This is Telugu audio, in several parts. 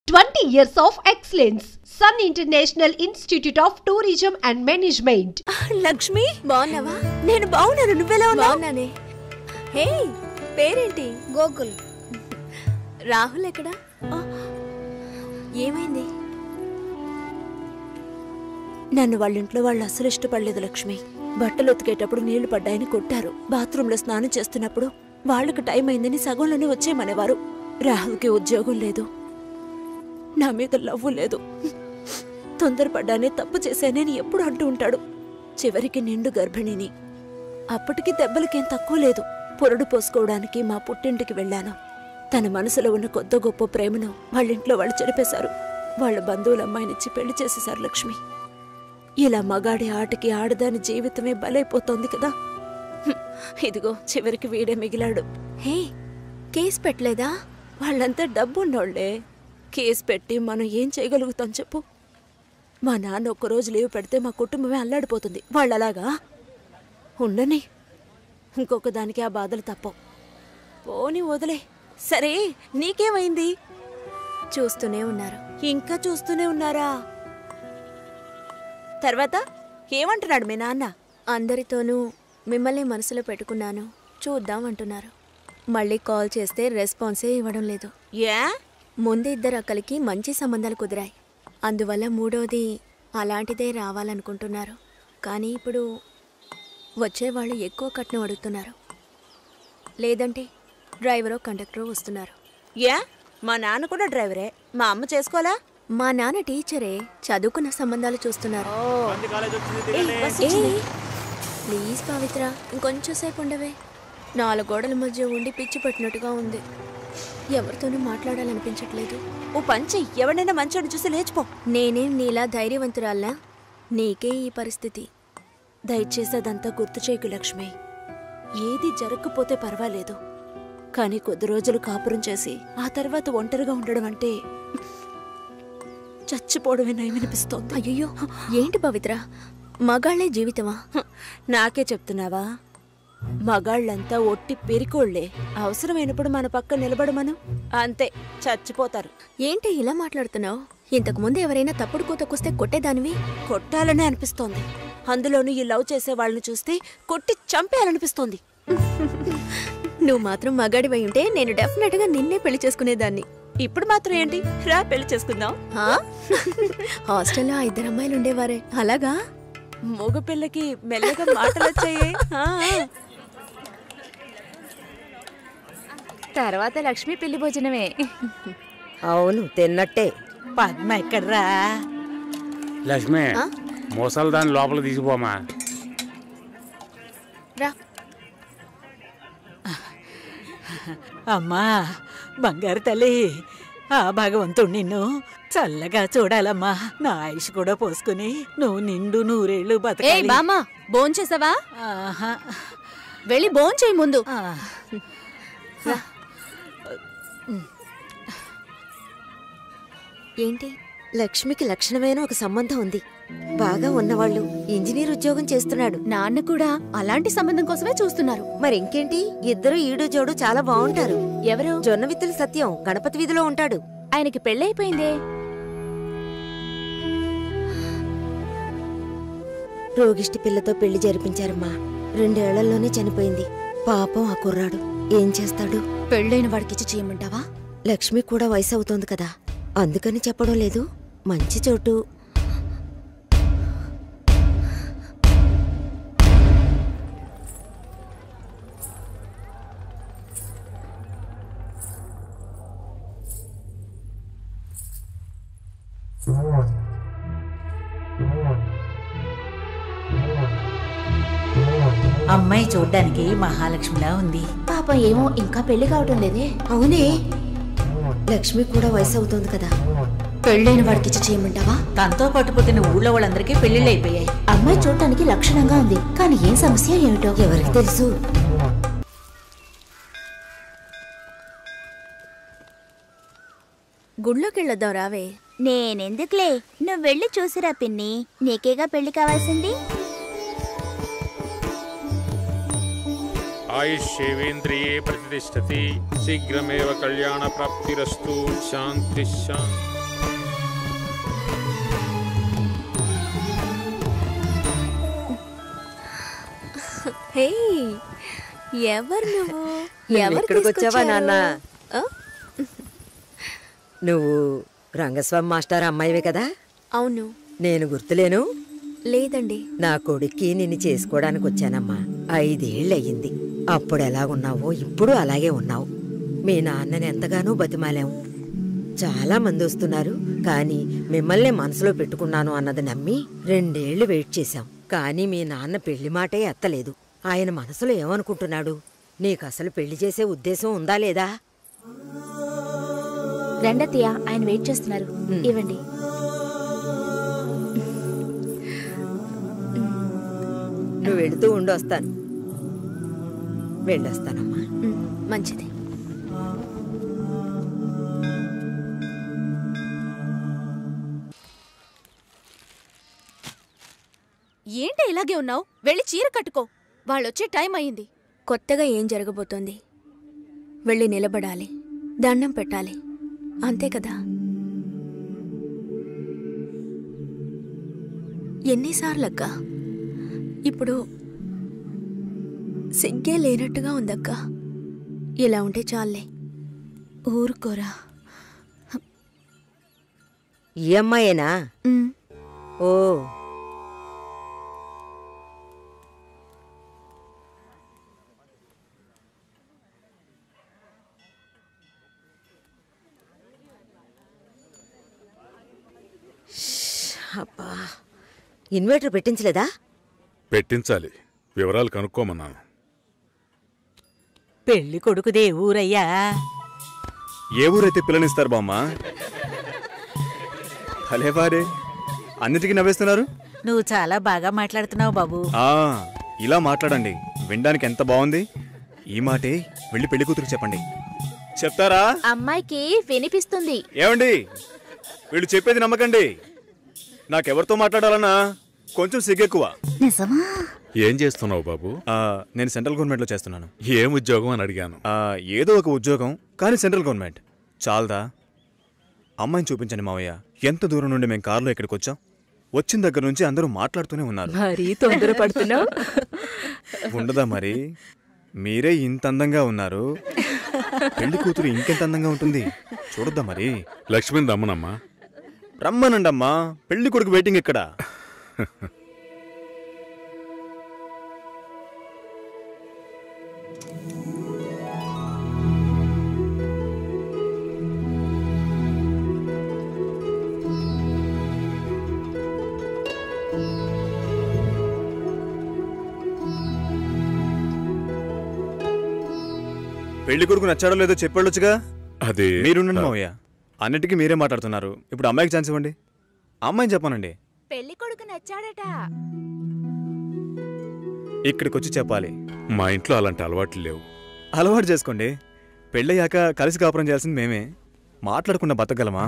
20 years of excellence. Sun International Institute of Tourism and Management. Lakshmi బాగున్నావా? నేను బాగున్నాను. నువ్వెలా ఉన్నావు? బాగున్నానే. హే, పేరేంటి? గోకుల్. రాహుల్ ఎక్కడ? ఏమైంది? నన్ను వాళ్ళ ఇంట్లో వాళ్ళు అసలు ఇష్టపడలేదు లక్ష్మి. బట్టలు ఉతికేటప్పుడు నీళ్లు పడ్డాయని కొట్టారు. బాత్రూంలో స్నానం చేస్తున్నప్పుడు వాళ్ళకి టైం అయిందని సగంలోనే వచ్చేయమనేవారు. రాహుల్కి ఉద్యోగం లేదు, నా మీద లవ్వు లేదు. తొందరపడ్డానే తప్పు చేశానని ఎప్పుడు అంటూ ఉంటాడు. చివరికి నిండు గర్భిణిని. అప్పటికి దెబ్బలకేం తక్కువ లేదు. పొరడు పోసుకోవడానికి మా పుట్టింటికి వెళ్ళాను. తన మనసులో ఉన్న కొద్ది గొప్ప ప్రేమను వాళ్ళింట్లో వాళ్ళు చెరిపేశారు. వాళ్ళ బంధువుల అమ్మాయినిచ్చి పెళ్లి చేసేశారు లక్ష్మి. ఇలా మగాడి ఆటకి ఆడదాని జీవితమే బలైపోతోంది కదా. ఇదిగో చివరికి వీడే మిగిలాడు. హే, కేసు పెట్టలేదా? వాళ్ళంతా డబ్బున్నోళ్లే. కేసు పెట్టి మనం ఏం చేయగలుగుతాం చెప్పు? మా నాన్న ఒక్కరోజు లీవ్ పెడితే మా కుటుంబమే అల్లాడిపోతుంది. వాళ్ళలాగా ఉండని. ఇంకొక దానికి ఆ బాధలు తప్పవు. పోని వదిలే. సరే, నీకేమైంది? చూస్తూనే ఉన్నారు. ఇంకా చూస్తూనే ఉన్నారా? తర్వాత ఏమంటున్నాడు మీ నాన్న? అందరితోనూ మిమ్మల్ని మనసులో పెట్టుకున్నాను, చూద్దాం అంటున్నారు. మళ్ళీ కాల్ చేస్తే రెస్పాన్సే ఇవ్వడం లేదు. ఏ? ముందు ఇద్దరు అక్కలకి మంచి సంబంధాలు కుదిరాయి. అందువల్ల మూడోది అలాంటిదే రావాలనుకుంటున్నారు. కానీ ఇప్పుడు వచ్చేవాళ్ళు ఎక్కువ కట్నం అడుగుతున్నారు. లేదంటే డ్రైవరో కండక్టరో వస్తున్నారు. ఏ? మా నాన్న కూడా డ్రైవరే. మా అమ్మ చేసుకోవాలా? మా నాన్న టీచరే. చదువుకున్న సంబంధాలు చూస్తున్నారు. ప్లీజ్ పవిత్ర, ఇంకొంచెం సేపు ఉండవే. 4 గోడల మధ్య ఉండి పిచ్చి పట్టినట్టుగా ఉంది. ఎవరితోనూ మాట్లాడాలనిపించట్లేదు. ఓ పంచి, ఎవరైనా మంచోని చూసి లేచిపో. నేనేం నీలా ధైర్యవంతురాల్లా? నీకే ఈ పరిస్థితి. దయచేసి అదంతా గుర్తు చేయకు లక్ష్మి. ఏది జరగకపోతే పర్వాలేదు, కానీ కొద్ది రోజులు కాపురం చేసి ఆ తర్వాత ఒంటరిగా ఉండడం అంటే చచ్చిపోవడమే నయమనిపిస్తోంది. అయ్యో, ఏంటి పవిత్ర, మగాళ్లే జీవితమా? నాకే చెప్తున్నావా? మగాళ్ళంతా ఒట్టి పెరికోళ్లే. అవసరమైనప్పుడు మన పక్క నిలబడమను, అంతే, చచ్చిపోతారు. ఏంటి ఇలా మాట్లాడుతున్నావు? ఇంతకు ముందు ఎవరైనా తప్పుడు కూతకొస్తే కొట్టేదానివి. కొట్టాలనే అనిపిస్తోంది. అందులోనూ ఈ లవ్ చేసే వాళ్ళని చూస్తే కొట్టి చంపేయాలనిపిస్తోంది. నువ్వు మాత్రం మగాడివై ఉంటే నేను డెఫినెట్ గా నిన్నే పెళ్లి చేసుకునేదాన్ని. ఇప్పుడు మాత్రం ఏంటి, రా పెళ్లి చేసుకుందాం. హాస్టల్లో 2 అమ్మాయిలు ఉండేవారే, అలాగా? మగ పిల్లకి మెల్లగా మాటలు వచ్చాయే. తర్వాత లక్ష్మి పెళ్లి భోజనమే. అవును, తిన్నట్టే. పద్మ ఎక్కడ్రా? లక్ష్మి, మోసాలు దాన్ని లోపల తీసుకుపోమా. రా. అమ్మా బంగారు తల్లి, ఆ భగవంతుడు నిన్ను చల్లగా చూడాలమ్మా. నా ఆయుష్ కూడా పోసుకుని నువ్వు నిండు 100 ఏళ్ళు బతకాలి. బామ్మా, భోంచేసావా? వెళ్ళి భోంచేయి ముందు. ఏంటి? లక్ష్మికి లక్షణమైన ఒక సంబంధం ఉంది. బాగా ఉన్నవాళ్ళు. ఇంజనీర్ ఉద్యోగం చేస్తున్నాడు. నాన్న కూడా అలాంటి సంబంధం కోసమే చూస్తున్నారు. మరి ఇంకేంటి, ఇద్దరు ఈడు జోడు చాలా బాగుంటారు. ఎవరు? జొన్న విత్తుల సత్యం గణపతి వీధిలో ఉంటాడు. ఆయనకి పెళ్ళైపోయిందే. రోగిష్టి పిల్లతో పెళ్లి జరిపించారమ్మా. 2 ఏళ్లలోనే చనిపోయింది. పాపం ఆ కుర్రాడు. ఏం చేస్తాడు? పెళ్ళైన వాడికిచ్చి చేయమంటావా? లక్ష్మి కూడా వయసు అవుతోంది కదా, అందుకని చెప్పడం లేదు. మంచి చోటు. అమ్మాయి చూడ్డానికి మహాలక్ష్మిలా ఉంది. పాపం ఏమో ఇంకా పెళ్లి కావటం లేదే. అవునే, లక్ష్మి కూడా వయసు అవుతోంది కదా. పెళ్ళైన వాడికిచ్చి చేయమంటావా? తనతో పట్టుపోతున్న ఊళ్ళో వాళ్ళందరికీ పెళ్లిళ్ళు అయిపోయాయి. అమ్మాయి చూడటానికి లక్షణంగా ఉంది, కానీ ఏం సమస్య ఏమిటో ఎవరికి తెలుసు. గుళ్ళోకి వెళ్ళొద్దాం రావే. నేనెందుకులే, నువ్వు వెళ్ళి చూసిరా పిన్ని. నీకేగా పెళ్లి కావాల్సింది. आयुष्येवेन्द्रिये प्रतिष्ठति शीघ्रमेव कल्याण प्राप्तिरस्तु शांति शांति। హే, ఎవరు నువ్వు? ఎవరు ఇక్కడికి వచ్చావా తీసుకొచ్చారు? నాన్న? ఆ? నువ్వు రంగస్వామి మాస్టర్ అమ్మాయివే కదా? అవును. నేను గుర్తులేను? లేదండి. నా కొడుక్కి నిన్ను చేసుకోవడానికి వచ్చానమ్మా. 5 ఏళ్ళయ్యింది. అప్పుడు ఎలాగున్నావో ఇప్పుడు అలాగే ఉన్నావు. మీ నాన్నని ఎంతగానో బతిమాలాం. చాలా మంది వస్తున్నారు, కానీ మిమ్మల్ని మనసులో పెట్టుకున్నాను అన్నది నమ్మి 2 ఏళ్లు వెయిట్ చేశాం. కానీ మీ నాన్న పెళ్లి మాటే ఎత్తలేదు. ఆయన మనసులో ఏమనుకుంటున్నాడు? నీకసలు పెళ్లి చేసే ఉద్దేశం ఉందా లేదా? రండత్తయ్య, ఆయన వెయిట్ చేస్తున్నారు. ఇవ్వండి. నువ్వు వెళుతూ ఉండొస్తాను. వెళ్ళొస్తానమ్మా. మంచిది. ఏంటి ఇలాగే ఉన్నావు? వెళ్ళి చీర కట్టుకో. వాళ్ళొచ్చే టైం అయింది. కొత్తగా ఏం జరగబోతోంది? వెళ్ళి నిలబడాలి, దండం పెట్టాలి, అంతే కదా. ఎన్నిసార్లక్క? ఇప్పుడు సిగ్గే లేనట్టుగా ఉందక్క. ఇలా ఉంటే చాలే. ఊరుకోరా. ఈ అమ్మాయేనా? ఓ, అబ్బా, ఇన్వర్టర్ పెట్టించలేదా? పెట్టించాలి. వివరాలు కనుక్కోమన్నాను. పెళ్లి కొడుకుదే ఊరయ్యా? ఏ ఊరైతే పిల్లనిస్తారు బామ్మ? భలేవారే, అన్నిటికీ నవ్వేస్తున్నారు. నువ్వు చాలా బాగా మాట్లాడుతున్నావు బాబు. ఇలా మాట్లాడండి, వినడానికి ఎంత బాగుంది. ఈ మాటే వెళ్ళి పెళ్లి కూతురికి చెప్పండి. చెప్తారా? అమ్మాయికి వినిపిస్తుంది. ఏమండి, వీళ్ళు చెప్పేది నమ్మకండి. నాకెవరితో మాట్లాడాలన్నా కొంచెం సిగ్గెక్కువ. నిజమా? ఏం చేస్తున్నావు బాబు? నేను సెంట్రల్ గవర్నమెంట్లో చేస్తున్నాను. ఏం ఉద్యోగం అని అడిగాను. ఏదో ఒక ఉద్యోగం, కానీ సెంట్రల్ గవర్నమెంట్. చాలదా? అమ్మాయిని చూపించండి మావయ్య. ఎంత దూరం నుండి మేము కారులో ఇక్కడికి వచ్చాం. వచ్చిన దగ్గర నుంచి అందరూ మాట్లాడుతూనే ఉన్నారు. మరీ తొందరపడుతున్నావు. ఉండదా మరి? మీరే ఇంత అందంగా ఉన్నారు, పెళ్లి కూతురు ఇంకెంత అందంగా ఉంటుంది. చూడొద్దా మరి? లక్ష్మిని రమ్మనమ్మా. రమ్మనండమ్మా. పెళ్లి కొడుకు వెయిటింగ్ ఎక్కడ? పెళ్లి కొడుకు నచ్చాడో లేదో చెప్పేళ్ళొచ్చుగా. అదే మీరుండండి మావయ్య. అన్నిటికీ మీరే మాట్లాడుతున్నారు. ఇప్పుడు అమ్మాయికి ఛాన్స్ ఇవ్వండి. అమ్మాయిని చెప్పానండి. పెళ్లి కొడుకు నచ్చాడట. ఇక్కడికి వచ్చి చెప్పాలి. మా ఇంట్లో అలాంటి అలవాట్లు లేవు. అలవాటు చేసుకోండి. పెళ్ళయ్యాక కలిసి కాపురం చేయాల్సింది మేమే. మాట్లాడకుండా బతకగలమా?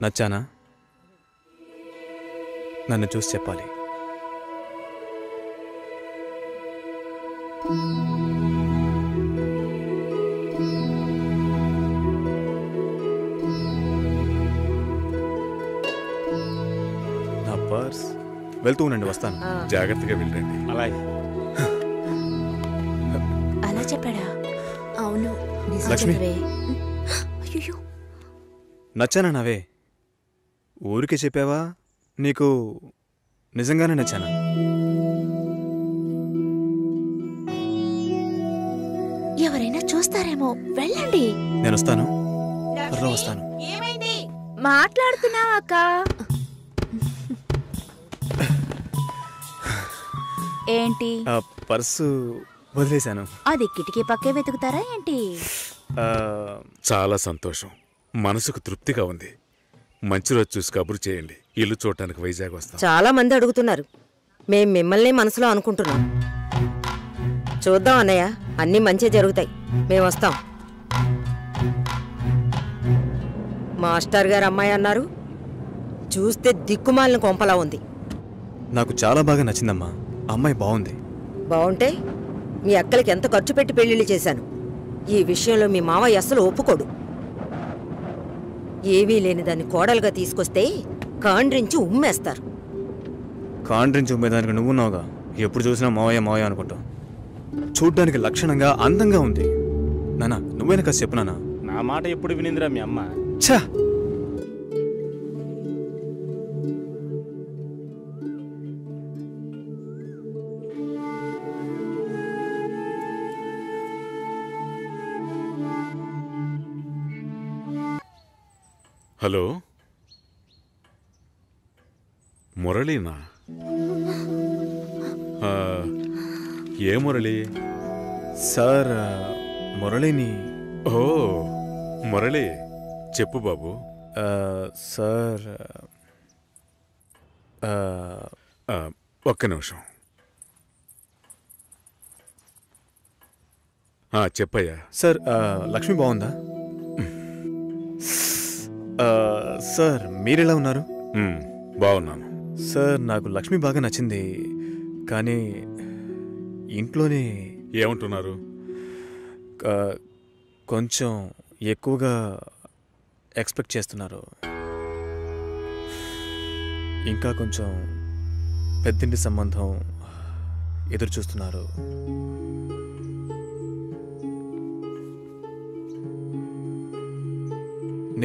నచ్చానా? నన్ను చూసి చెప్పాలి. నా పర్స్. వెళ్తూ ఉండండి, వస్తాను. జాగ్రత్తగా వెళ్ళండి. అలాగే. అలా చెప్పాడా? అవును. లక్ష్మి, అయ్యో, నచ్చానా నావే? ఊరికే చెప్పావా? నీకు నిజంగానే నచ్చానా? ఎవరైనా చూస్తారేమో, వెళ్ళండి. నేను వస్తాను, త్వరలో వస్తాను. మాట్లాడుతున్నావా అక్క? ఏంటి? పర్సు వదిలేశాను. అది కిటికీ పక్కే వెతుకుతారా ఏంటి? చాలా సంతోషం. మనసుకు తృప్తిగా ఉంది. మంచి రోజు చూసి కబురు చేయండి. ఇల్లు చూడటానికి వైజాగ్ వస్తాం. చాలా మంది అడుగుతున్నారు. మేం మిమ్మల్ని మనసులో అనుకుంటున్నాం. చూద్దాం అన్నయ్య, అన్నీ మంచి జరుగుతాయి. మేము వస్తాం. మాస్టర్ గారు అమ్మాయి అన్నారు. చూస్తే దిక్కుమాలిన కొంపలా ఉంది. నాకు చాలా బాగా నచ్చిందమ్మా. అమ్మాయి బాగుంది. బాగుంటే మీ అక్కలకి ఎంత ఖర్చు పెట్టి పెళ్లిళ్ళు చేశాను. ఈ విషయంలో మీ మావయ్య అస్సలు ఒప్పుకోడు. ఏవీ లేని దాన్ని కోడలుగా తీసుకొస్తే కాండ్రించి ఉమ్మేస్తారు. కాండ్రించి ఉమ్మేదానికి నువ్వున్నావుగా, ఎప్పుడు చూసినా మావయ్య మావయ్య అనుకుంటావు. చూడ్డానికి లక్షణంగా అందంగా ఉంది. నానా నువ్వైనా కాస్త చెప్పు నానా. నా మాట ఎప్పుడు వినిందిరా మీ అమ్మ? ఛా! హలో, మురళీనా? ఏ మురళి? సార్ మురళిని. ఓ మురళి, చెప్పు బాబు. సార్ ఒక్క నిమిషం. చెప్పయ్యా. సార్ లక్ష్మి బాగుందా? సార్ మీరెలా ఉన్నారు? బాగున్నాను సార్. నాకు లక్ష్మి బాగా నచ్చింది, కానీ ఇంట్లోనే ఏమంటున్నారు? కొంచెం ఎక్కువగా ఎక్స్పెక్ట్ చేస్తున్నారు. ఇంకా కొంచెం పెద్దింటి సంబంధం ఎదురు చూస్తున్నారు.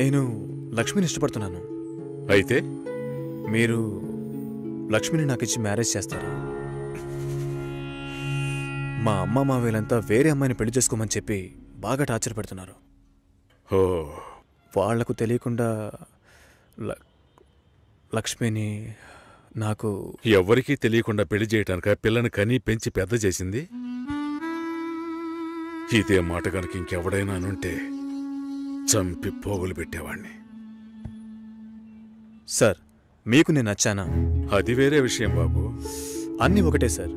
నేను లక్ష్మిని ఇష్టపడుతున్నాను. అయితే మీరు లక్ష్మిని నాకు ఇచ్చి మ్యారేజ్ చేస్తారా? మా అమ్మ మావేలంతా వేరే అమ్మాయిని పెళ్లి చేసుకోమని చెప్పి బాగా టార్చర్ పెడుతున్నారు. వాళ్లకు తెలియకుండా లక్ష్మిని నాకు ఎవరికీ తెలియకుండా పెళ్లి చేయటానిక పిల్లని కనీ పెంచి పెద్ద చేసింది? ఇదే మాట కనుక ఇంకెవడైనా అనుంటే చంపి పోగులు పెట్టేవాణ్ణి. సార్ మీకు నేను నచ్చానా? అది వేరే విషయం బాబు. అన్నీ ఒకటే సార్.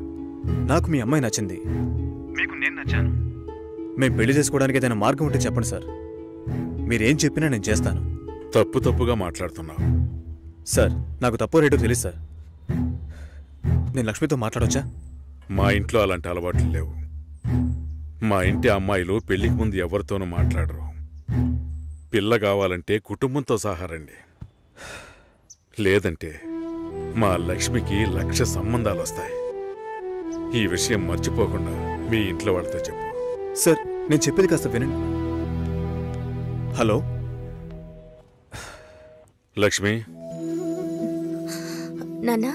నాకు మీ అమ్మాయి నచ్చింది, మీకు నేను నచ్చాను. మేము పెళ్లి చేసుకోవడానికి ఏదైనా మార్గం ఉంటే చెప్పండి సార్. మీరేం చెప్పినా నేను చేస్తాను. తప్పుగా మాట్లాడుతున్నావు సార్. నాకు తప్పు రేటు తెలుసు సార్. నేను లక్ష్మితో మాట్లాడొచ్చా? మా ఇంట్లో అలాంటి అలవాట్లు లేవు. మా ఇంటి అమ్మాయిలు పెళ్లికి ముందు ఎవరితోనూ మాట్లాడరు. పిల్ల కావాలంటే కుటుంబంతో సహా రండి, లేదంటే మా లక్ష్మికి 1,00,000 సంబంధాలు వస్తాయి. ఈ విషయం మర్చిపోకుండా మీ ఇంట్లో వాళ్ళతో చెప్పు. సార్ నేను చెప్పేది కాస్త వినండి. హలో లక్ష్మి. నాన్నా,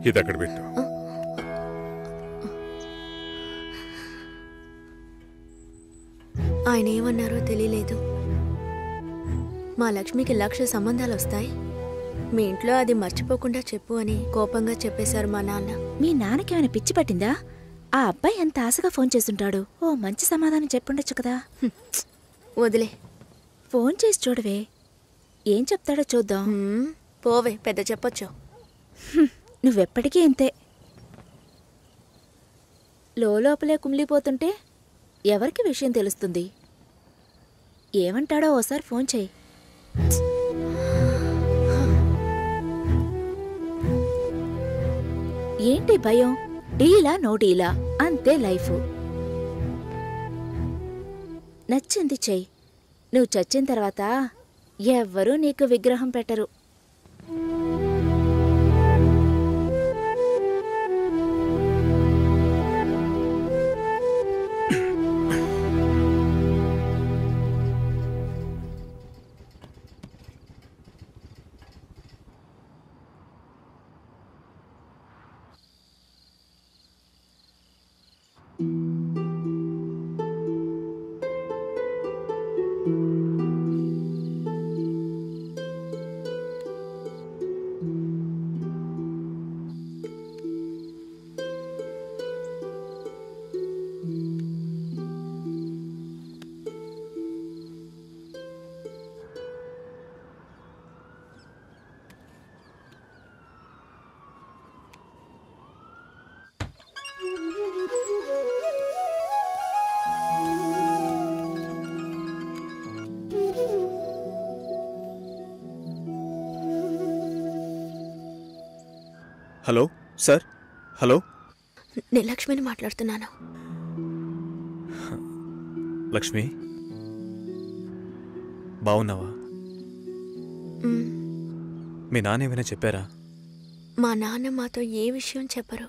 ఇది అక్కడ పెట్టు. ఆయన ఏమన్నారో తెలియలేదు. మా లక్ష్మికి 1,00,000 సంబంధాలు వస్తాయి, మీ ఇంట్లో అది మర్చిపోకుండా చెప్పు అని కోపంగా చెప్పేశారు మా నాన్న. మీ నాన్నకేమైనా పిచ్చి పట్టిందా? ఆ అబ్బాయి ఎంత ఆశగా ఫోన్ చేస్తుంటాడు. ఓ మంచి సమాధానం చెప్పుండొచ్చు కదా. వదిలే, ఫోన్ చేసి చూడవే, ఏం చెప్తాడో చూద్దాం. పోవే, పెద్ద చెప్పొచ్చు. నువ్వెప్పటికీ ఇంతే, లోపలే కుమిలిపోతుంటే ఎవరికి విషయం తెలుస్తుంది? ఏమంటాడో ఓసారి ఫోన్ చేయి. ఏంటి భయం? డీలా నో డీలా అంతే లైఫ్. నచ్చింది చెయ్యి. నువ్వు చచ్చిన తర్వాత ఎవ్వరూ నీకు విగ్రహం పెట్టరు. Hello sir. హలో, నేను లక్ష్మిని మాట్లాడుతున్నాను. లక్ష్మి బాగున్నావా? మీ నాన్న ఏమైనా చెప్పారా? మా నాన్న మాతో ఏ విషయం చెప్పరు.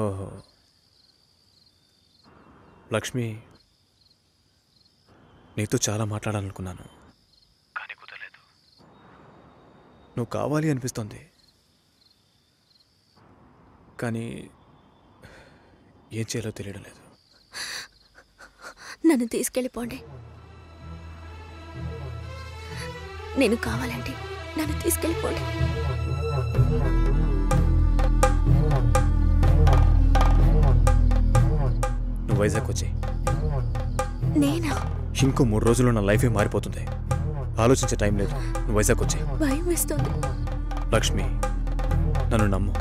ఓహో లక్ష్మి, నీతో చాలా మాట్లాడాలనుకున్నాను, కానీ కుదరలేదు. నువ్వు కావాలి అనిపిస్తోంది, కానీ ఏం చేయాలో తెలియడం లేదు. నన్ను తీసుకెళ్ళిపోండి. నేను కావాలంటే నన్ను తీసుకెళ్ళిపోండి. నువ్వు వైజాగ్ వచ్చేయి. నేనా? ఇంకో 3 రోజుల్లో నా లైఫే మారిపోతుంది. ఆలోచించే టైం లేదు. నువ్వు వైజాగ్ వచ్చేయి. భయం వేస్తుంది. లక్ష్మి, నన్ను నమ్ము.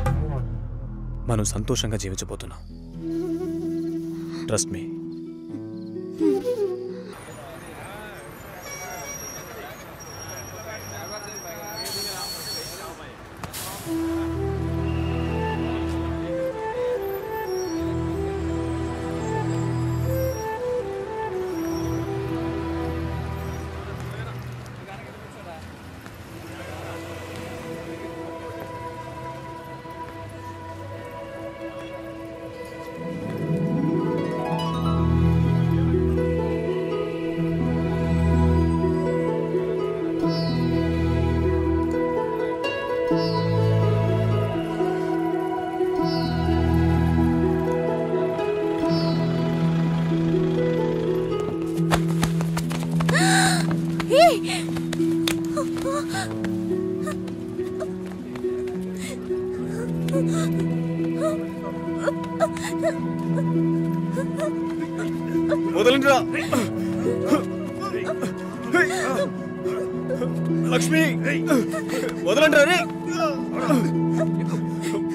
మనం సంతోషంగా జీవించబోతున్నాం. Trust me. వదలండిరా లక్ష్మి, వదలండిరా రే,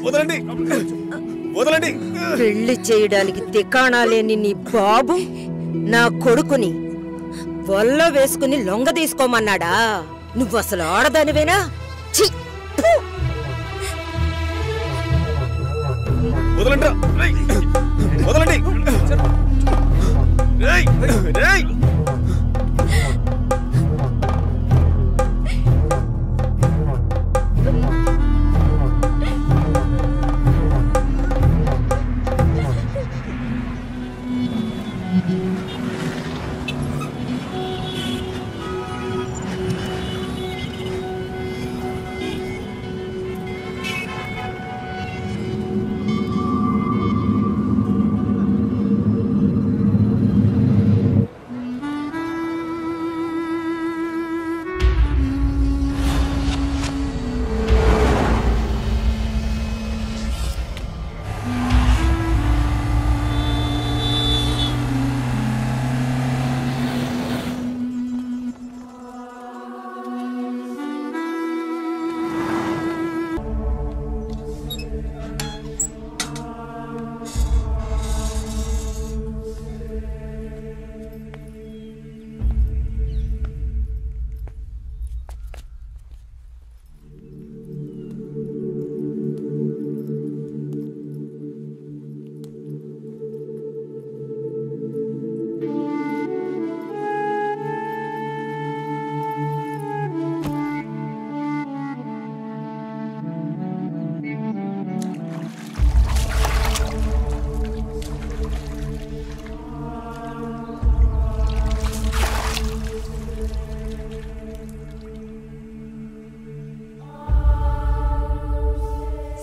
వదలండి, వదలండి. పెళ్లి చేయడానికి తికాణా లేని నీ బాబు నా కొడుకుని వల్ల వేసుకుని లొంగ తీసుకోమన్నాడా? నువ్వు అసలు ఆడదానివేనా? వదలండిరా, వదలండి.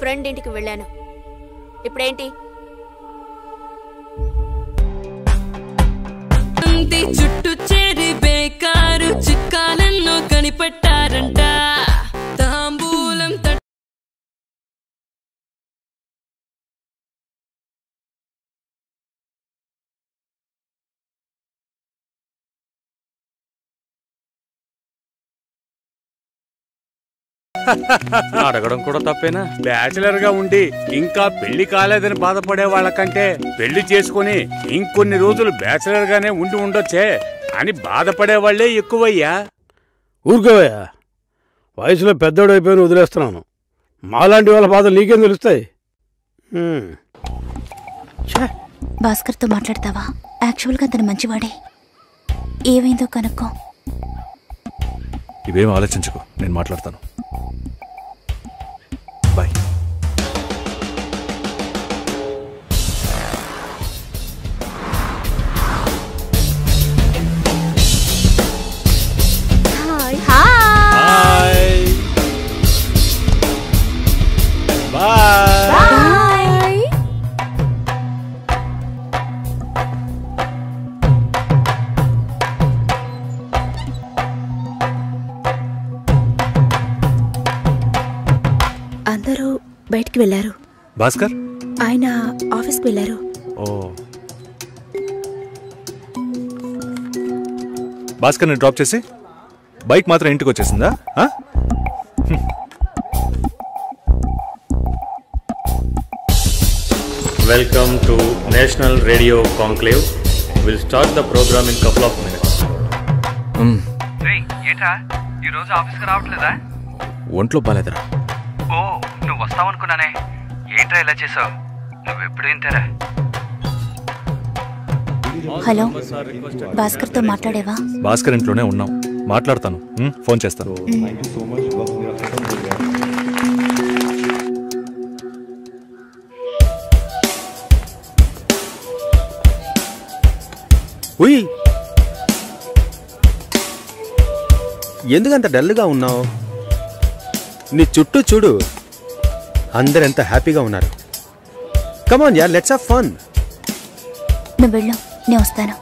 ఫ్రెండ్ ఇంటికి వెళ్ళాను. ఇప్పుడేంటి? చుట్టూ చేరి బేకారు చిక్కాలెన్నో కనిపెట్టారంట. తాంబూలం అడగడం కూడా తప్పేనా? బ్యాచిలర్ గా ఉండి ఇంకా పెళ్లి కాలేదని బాధపడే వాళ్ళకంటే పెళ్లి చేసుకుని ఇంకొన్ని రోజులు బ్యాచిలర్ గానే ఉండి ఉండొచ్చే అని బాధపడే వాళ్లే ఎక్కువయ్యా. ఊరుకోవయ్యా, వయసులో పెద్దోడు అయిపోయి వదిలేస్తున్నాను. మాలాంటి వాళ్ళ బాధలు నీకేం తెలుస్తాయి? భాస్కర్తో మాట్లాడతావా? యాక్చువల్గా అతను మంచివాడే. ఏమైందో కనుక్కో. ఇవేం ఆలోచించుకో, నేను మాట్లాడతాను. బాయ్. అందరూ బయటికి వెళ్ళారు. భాస్కర్ ఆయన ఆఫీస్కి వెళ్ళారు. ఓ భాస్కర్ని డ్రాప్ చేసి బైక్ మాత్రం ఇంటికి వచ్చేసిందా? Welcome to National Radio Conclave. We'll start the program in couple of minutes. ఏంట్రా ఈరోజు ఆఫీస్కి రావట్లేదా? ఒంట్లో బాలేదురా. ఓ నువ్వు వస్తావనుకున్నానే. ఏంట్రా ఇలా చేసావు? నువ్వు ఎప్పుడు ఇంతేరా? హలో, భాస్కర్తో మాట్లాడేవా? భాస్కర్ ఇంట్లోనే ఉన్నాం, మాట్లాడతాను. ఫోన్ చేస్తాను. ఉయ్, ఎందుకంత డల్గా ఉన్నావు? నీ చుట్టూ చూడు, అందరెంత హ్యాపీగా ఉన్నారు. కమాన్ యార్, లెట్స్ హావ్ ఫన్. నువ్వు వెళ్ళు, నేను వస్తాను.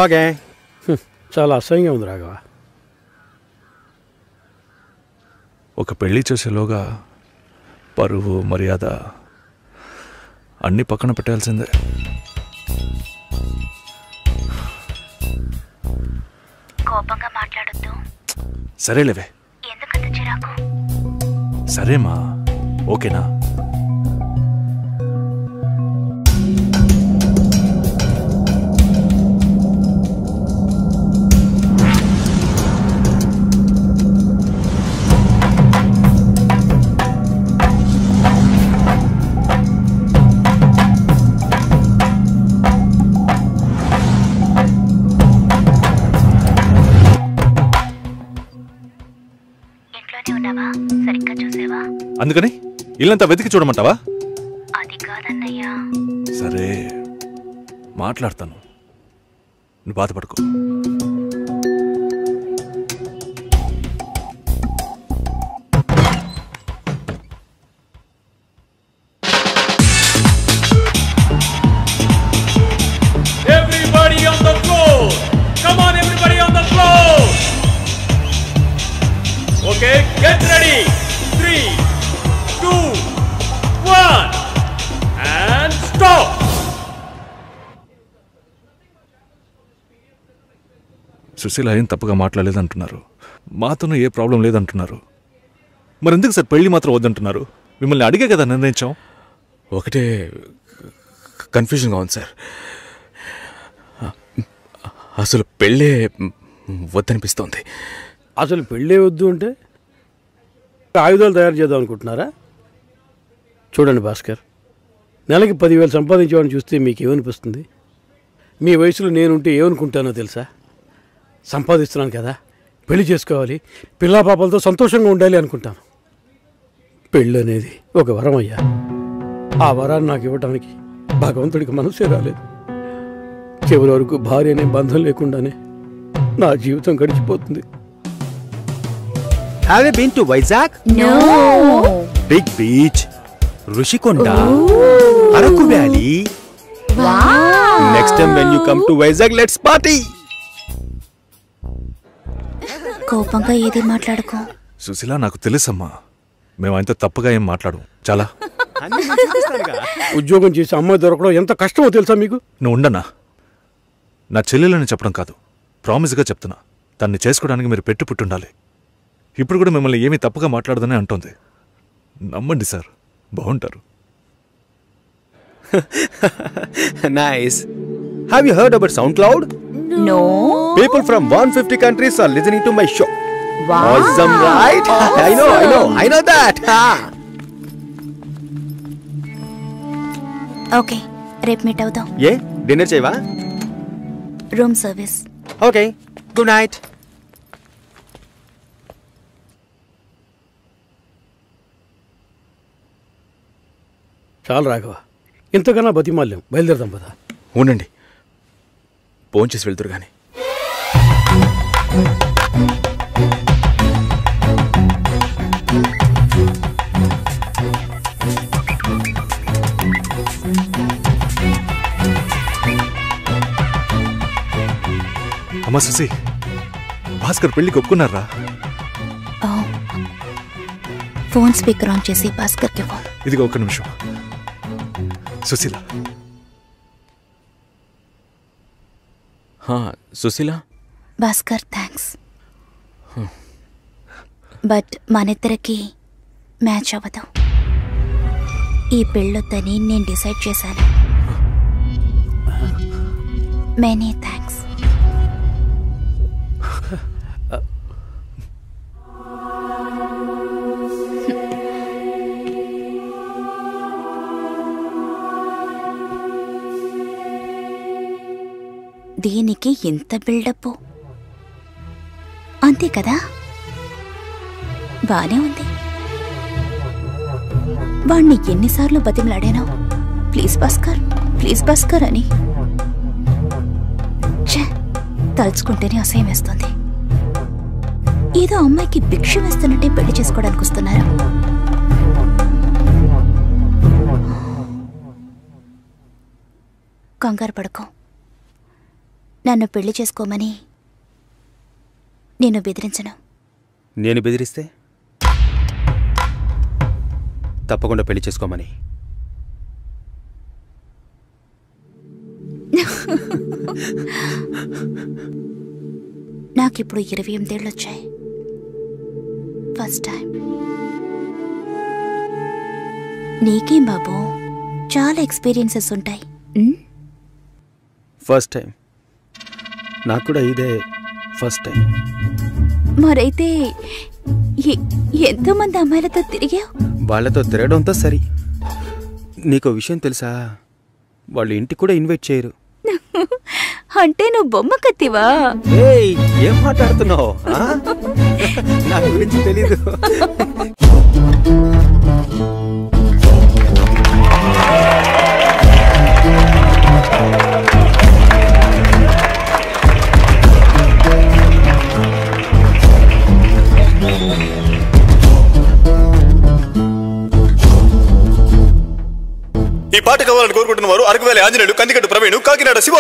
ఓకే. చాలా అసహ్యంగా ఉంది రాఘవ. ఒక పెళ్లి చేసేలోగా పరువు మర్యాద అన్నీ పక్కన పెట్టాల్సిందే. కోపంగా మాట్లాడొద్దు. సరేలేవే. ఎందుకంత చిరాకు? సరేమా, ఓకేనా? అందుకని ఇల్లంతా వెతికి చూడమంటావా? అది కాదన్నయ్యా. సరే, మాట్లాడతాను, నువ్వు బాధపడుకో. Everybody on the floor! Come on, everybody on the floor! Okay, get ready! 3, 2, 1 and stop! Susheela ఏం తప్పుగా మాట్లాడలేదంటున్నారు, మాతోనూ ఏ ప్రాబ్లం లేదంటున్నారు. మరెందుకు సార్ పెళ్లి మాత్రం వద్దంటున్నారు? మిమ్మల్ని అడిగే కదా నిర్ణయించాం. ఒకటే కన్ఫ్యూజన్గా ఉంది సార్. అసలు పెళ్ళే వద్దనిపిస్తోంది. అసలు పెళ్ళే వద్దు అంటే ఆయుధాలు తయారు చేద్దాం అనుకుంటున్నారా? చూడండి భాస్కర్, నెలకి 10,000 సంపాదించేవాడిని చూస్తే మీకేమనిపిస్తుంది? మీ వయసులో నేనుంటే ఏమనుకుంటానో తెలుసా? సంపాదిస్తున్నాను కదా, పెళ్లి చేసుకోవాలి, పిల్లా పాపలతో సంతోషంగా ఉండాలి అనుకుంటాను. పెళ్ళి అనేది ఒక వరం అయ్యా. ఆ వరాన్ని నాకు ఇవ్వడానికి భగవంతుడికి మనసే రాలేదు. చివరి వరకు భార్య అనే బంధం లేకుండానే నా జీవితం గడిచిపోతుంది. Have you been to Vizag? No. Big beach, Rushikonda, Araku Valley. Wow. Next time when you come to Vizag, let's party. కోపంగా ఏది మాట్లాడుకో. సుశీల, నాకు తెలుసమ్మా, మేము ఆయనతో తప్పుగా ఏం మాట్లాడు. చాలా ఉద్యోగం చేసి అమ్మాయి దొరకడం ఎంత కష్టమో తెలుసా మీకు? నువ్వు ఉండనా? నా చెల్లెలని చెప్పడం కాదు, ప్రామిస్గా చెప్తున్నా, తన్ని చేసుకోవడానికి మీరు పెట్టి పుట్టుండాలి. ఇప్పుడు కూడా మిమ్మల్ని ఏమీ తప్పుగా మాట్లాడదని అంటోంది. నమ్మండి సార్, బాగుంటారు. Nice. Have you heard about SoundCloud? No. People from 150 countries are listening to my show. Wow. Awesome, right? I know that. Okay, రేపు మీట్ అవుదాం. ఏ డిన్నర్ చేయవా? Room service. Okay, good night. చాలు రాఘవ, ఇంతకన్నా బతిమాల్యం. బయలుదేరదాం పదా. ఉండండి, ఫోన్ చేసి వెళ్తురు కానీ. అమ్మా సుసి, భాస్కర్ పెళ్లికి ఒప్పుకున్నారా? ఫోన్ స్పీకర్ ఆన్ చేసి భాస్కర్కి ఫోన్. ఇదిగో ఒక్క నిమిషం. సుశీల. సుశీల. భాస్కర్ థ్యాంక్స్, బట్ మనిద్దరికి మ్యాచ్ అవ్వదు. ఈ పెళ్ళొద్దని నేను డిసైడ్ చేశాను. Many thanks. దీనికి ఎంత బిల్డప్, అంతే కదా? బానే ఉంది. వాణ్ణి ఎన్నిసార్లు బతిమలాడాను, ప్లీజ్ భాస్కర్, ప్లీజ్ భాస్కర్ అని. తలుచుకుంటేనే అసహ్యం వేస్తుంది. ఏదో అమ్మాయికి భిక్ష వేస్తున్నట్టే పెళ్లి చేసుకోవడానికి వస్తున్నారు. కంగారు పడుకో. నన్ను పెళ్లి చేసుకోమని నేను బెదిరించను. నేను బెదిరిస్తే తప్పకుండా పెళ్లి చేసుకోమని. నాకిప్పుడు 28 ఏళ్ళు వచ్చాయి. First time. నీకేం బాబు, చాలా ఎక్స్పీరియన్సెస్ ఉంటాయి. First time. నాకు కూడా ఇదే ఫస్ట్ టైం. మరైతే ఎంతోమంది అమ్మాయిలతో తిరిగావు? వాళ్ళతో తిరగడంతో సరి. నీకో విషయం తెలుసా, వాళ్ళు ఇంటికి కూడా ఇన్వైట్ చేయరు. అంటే నువ్వు బొమ్మ కత్తివా? ఏం మాట్లాడుతున్నావు? నా గురించి తెలీదు. ఈ పాట కావాలని కోరుకుంటున్న వారు అరకువేలి ఆంజనేయులు, కందికట్టు ప్రవీణ్, కాకినాడ శివ.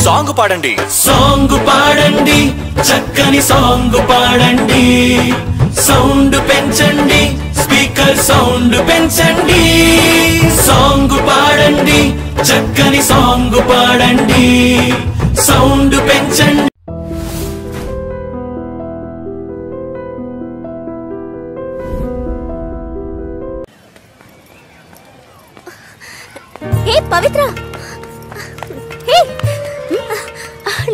సాంగ్ పాడండి, సాంగ్ పాడండి, చక్కని సాంగ్ పాడండి. సౌండ్ పెంచండి, స్పీకర్ సౌండ్ పెంచండి. సాంగ్ పాడండి, చక్కని సాంగ్ పాడండి. సౌండ్ పెంచండి. హే పవిత్ర,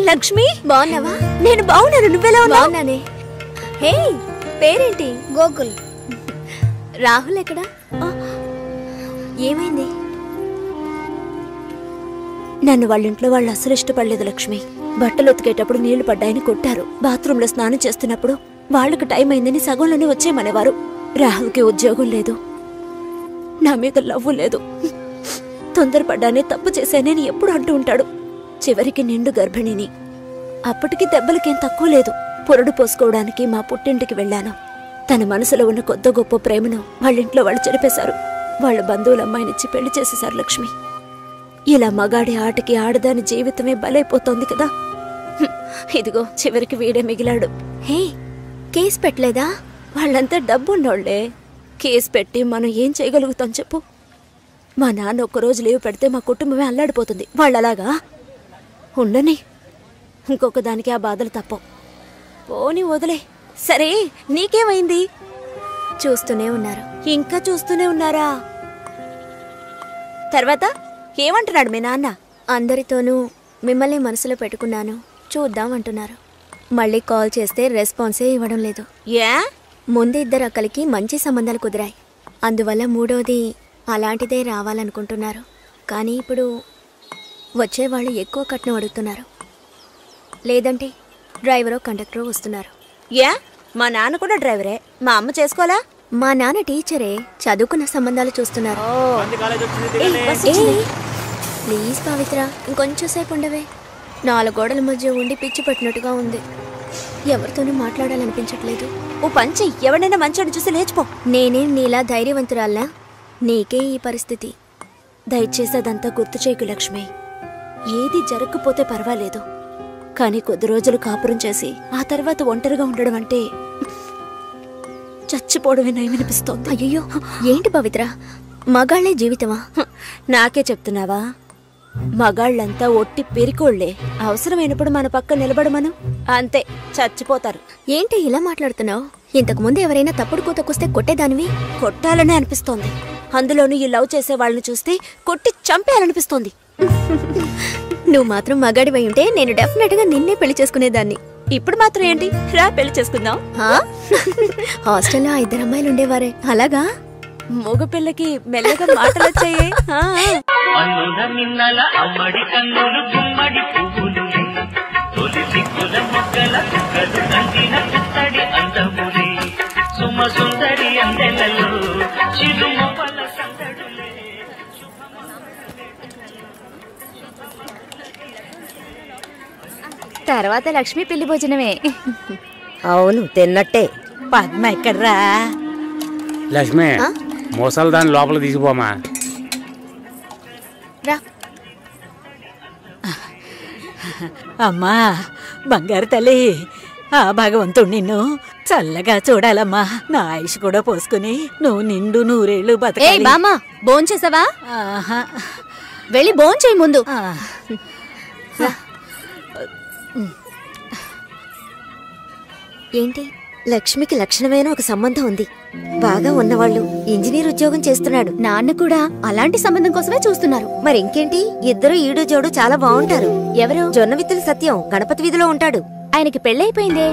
లక్ష్మి బాగున్నావా? నేను బాగున్నాను, నువ్వెలా ఉన్నావు? బాగున్నానే. హే పేరేంటి? గోకుల్. రాహుల్ ఎక్కడా? ఏమైంది? నన్ను వాళ్ళ ఇంట్లో వాళ్ళు అసలు ఇష్టపడలేదు లక్ష్మి. బట్టలు ఉతికేటప్పుడు నీళ్లు పడ్డాయని కొట్టారు. బాత్రూంలో స్నానం చేస్తున్నప్పుడు వాళ్ళకి టైం అయిందని సగంలోనే వచ్చేయమనేవారు. రాహుల్కి ఉద్యోగం లేదు, నా మీద లవ్వు లేదు. తొందరపడ్డానే తప్పు చేశానని ఎప్పుడు అంటూ ఉంటాడు. చివరికి నిండు గర్భిణిని. అప్పటికి దెబ్బలకేం తక్కువ లేదు. పొరడు పోసుకోవడానికి మా పుట్టింటికి వెళ్ళాను. తన మనసులో ఉన్న కొద్ది గొప్ప ప్రేమను వాళ్ళింట్లో వాళ్ళు చెరిపేశారు. వాళ్ళ బంధువుల అమ్మాయినిచ్చి పెళ్లి చేసేశారు లక్ష్మి. ఇలా మగాడి ఆటకి ఆడదాని జీవితమే బలైపోతోంది కదా. ఇదిగో చివరికి వీడే మిగిలాడు. హే కేసు పెట్టలేదా? వాళ్ళంతా డబ్బున్నోళ్లే. కేసు పెట్టి మనం ఏం చేయగలుగుతాం చెప్పు? మా నాన్న ఒక్కరోజు లీవ్ పెడితే మా కుటుంబమే అల్లాడిపోతుంది. వాళ్ళలాగా ఉండని. ఇంకొక దానికి ఆ బాధలు తప్పవు. పోని వదిలే. సరే నీకేమైంది? చూస్తూనే ఉన్నారు. ఇంకా చూస్తూనే ఉన్నారా? తర్వాత ఏమంటున్నాడు మీ నాన్న? అందరితోనూ మిమ్మల్ని మనసులో పెట్టుకున్నాను, చూద్దాం అంటున్నారు. మళ్ళీ కాల్ చేస్తే రెస్పాన్సే ఇవ్వడం లేదు. ఏ? ముందు ఇద్దరు అక్కలకి మంచి సంబంధాలు కుదిరాయి, అందువల్ల మూడోది అలాంటిదే రావాలనుకుంటున్నారు. కానీ ఇప్పుడు వచ్చేవాళ్ళు ఎక్కువ కట్నం అడుగుతున్నారు. లేదంటే డ్రైవరో కండక్టరో వస్తున్నారు. ఏ? మా నాన్న కూడా డ్రైవరే, మా అమ్మ చేసుకోలా? మా నాన్న టీచరే, చదువుకున్న సంబంధాలు చూస్తున్నారు. ప్లీజ్ పవిత్ర, ఇంకొంచెం సేపు ఉండవే. 4 గోడల మధ్య ఉండి పిచ్చి పట్టినట్టుగా ఉంది. ఎవరితోనూ మాట్లాడాలనిపించట్లేదు. ఓ పంచి, ఎవడైనా మంచోడు చూసి లేచిపో. నేనేం నీలా ధైర్యవంతురాల్లా? నీకే ఈ పరిస్థితి. దయచేసి అదంతా గుర్తు చేయకు లక్ష్మి. ఏది జరగకపోతే పర్వాలేదు, కానీ కొద్ది రోజులు కాపురం చేసి ఆ తర్వాత ఒంటరిగా ఉండడం అంటే చచ్చిపోవడమే నయమనిపిస్తోంది. అయ్యో, ఏంటి పవిత్ర, మగాళ్లే జీవితమా? నాకే చెప్తున్నావా? మగాళ్ళంతా ఒట్టి పెరికోళ్లే. అవసరమైనప్పుడు మన పక్క నిలబడమను, అంతే చచ్చిపోతారు. ఏంటి ఇలా మాట్లాడుతున్నావు? ఇంతకు ముందు ఎవరైనా తప్పుడు కూతకొస్తే కొట్టేదానివి. కొట్టాలనే అనిపిస్తోంది. అందులోనూ ఈ లవ్ చేసే వాళ్ళని చూస్తే కొట్టి చంపేయాలనిపిస్తోంది. నువ్వు మాత్రం మగాడివై ఉంటే నేను డెఫినెట్ గా నిన్నే పెళ్లి చేసుకునేదాన్ని. ఇప్పుడు మాత్రం ఏంటి, రా పెళ్లి చేసుకుందాం. హాస్టల్లో 2 అమ్మాయిలు ఉండేవారే, అలాగా? మగ పిల్లకి మెల్లగా మాటలు వచ్చాయే. అన్నుల మిన్నల అమ్మడి కన్నులు గుమ్మడి పువ్వులులే, తొలి సిగ్గుల మొగ్గల చుక్కలు కంటిన పుత్తడి అందములే, సుమ సుందరి అందెలలో చిరుమొవ్వల సందడులే. తర్వాత లక్ష్మి పెళ్లి భోజనమే. అవును, తిన్నట్టే. పద్మ ఎక్కడ్రా? లక్ష్మి, మోసాలు దాని లోపల తీసిపోమా. అమ్మా బంగారు తల్లి, ఆ భగవంతుడు నిన్ను చల్లగా చూడాలమ్మా. నా ఆయుష్ కూడా పోసుకుని నువ్వు నిండు నూరేళ్లు బతకాలి. బామా, భోంచేసావా? వెళ్ళి భోంచేయి ముందు. ఏంటి? లక్ష్మికి లక్షణమైన ఒక సంబంధం ఉంది. బాగా ఉన్నవాళ్ళు, ఇంజనీర్ ఉద్యోగం చేస్తున్నాడు. నాన్న కూడా అలాంటి సంబంధం కోసమే చూస్తున్నారు. మరి ఇంకేంటి, ఇద్దరు ఈడు జోడు చాలా బాగుంటారు. ఎవరు? జొన్నవిత్తుల సత్యం గణపతి వీధిలో ఉంటాడు. ఆయనకి పెళ్ళైపోయిందే.